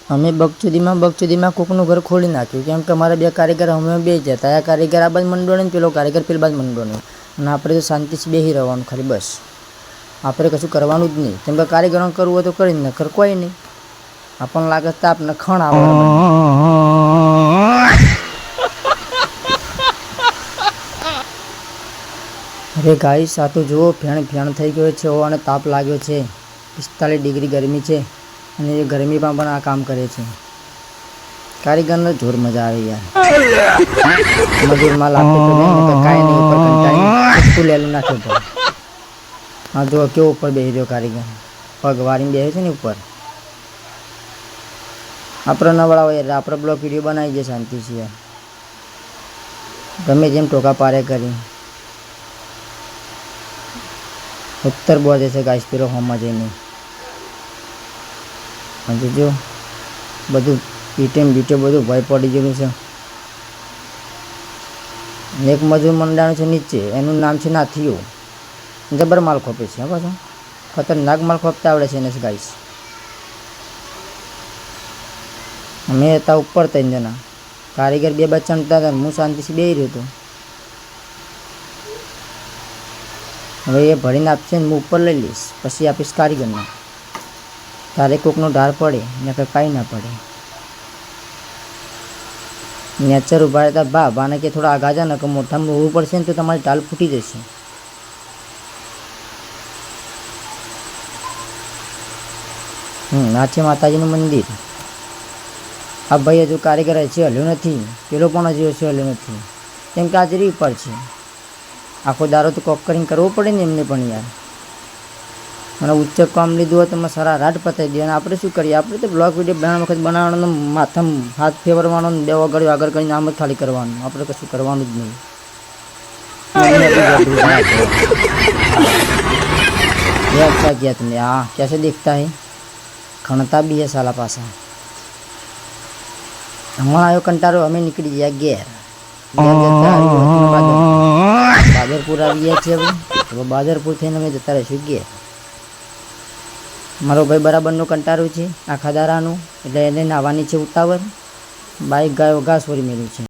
અમે બગચુદીમાં કોકનું ઘર ખોલી નાખ્યું, કેમ કે અમારા બે કારીગર અમે બે જતા, આ કારીગર આ બાજુ મંડોને પેલો કારીગર પેલી બાજુ મંડોને, અને આપણે તો શાંતિથી બેસી રહેવાનું ખાલી બસ. આપણે કશું કરવાનું જ નહીં, કેમ કે કારીગરો કરવું હોય તો કરી ને કર કોઈ નહીં. આપણને લાગે તો આપને ખણ આવે. અરે ગાઈસ, આ તો જુઓ ફેણ થઈ ગયો છે અને તાપ લાગ્યો છે. 45 ડિગ્રી ગરમી છે અને એ ગરમીમાં પણ આ કામ કરે છે. કારીગરનો જોર મજા આવે યાર. મજૂરમાં લાગતો તો કાંઈ નહીં, ઉપર કંટાળી લેલું નાખ્યો તો. હા જો કેવો ઉપર બેસી રહ્યો કારીગર, પગ વારીને બેસે છે ને ઉપર. આપણે નવડા હોય એટલે આપણે બ્લોગ વિડીયો બનાવી દઈએ શાંતિથી યાર, ગમે જેમ ટોકા પારે કરી. ઉત્તર બોજે છે ગાઈસ પેલો હોમાં જઈને. હજુ જો બધું બીટે બધું ભય પડી ગયેલું છે. એક મજૂર મંડાણું છે નીચે, એનું નામ છે નાથીઓ. જબર માલ ખોપે છે પાછો, ખતરનાક માલ ખોપતા આવડે છે એને ગાઈસ. અમે હતા ઉપર 3 જણા, કારીગર 2 બચ્ચા હતા, હું શાંતિથી બેસી રહ્યો હતો. હવે એ ભરીને આપશે ને હું ઉપર લઈ લઈશ, પછી આપીશ કારીગરને. તારે કોકનો ઢાર પડે ને કાંઈ ના પડે. નેચર ઉભા રહેતા બાને કે થોડા આગા જા ને કે મોઢામાં હોવું પડશે ને તો તમારી ઢાલ ફૂટી જશે. આ છે માતાજીનું મંદિર. આ ભાઈ હજુ કારીગર હજી હલ્યો નથી, પેલો પણ હજી હલ્યો નથી, કેમ કે હાજરી ઉપર છે. આખો દારો તો કોક કરીને કરવો પડે ને એમને પણ યાર. અને ઉચ્ચ કામ લીધું હોય તો મેં સારા રાત પતાવી દે. અને આપણે શું કરીએ, આપણે તો બ્લોગ વિડીયો બનાવવા વખત બનાવવાનો, માથામાં હાથ ફેરવવાનો, 2 વગર આગળ કરીને આમ જ ખાલી કરવાનું, આપણે કશું કરવાનું જ નહીં. क्या किया तुमने? हाँ कैसे दिखता है, खणता भी है साला पासा. हमारा आयो कंटारो, અમે નીકળી ગયા ઘેર. બાદરપુર આવી ગયા છે. હવે બાદરપુર થઈને અમે જતા રહીશું ઘેર. મારો ભાઈ બરાબરનું કંટાળું છે આખા દારાનું, એટલે એને નાહવાની છે ઉતાવળ. બાઈક ઘાસ વળી મેળ્યું છે.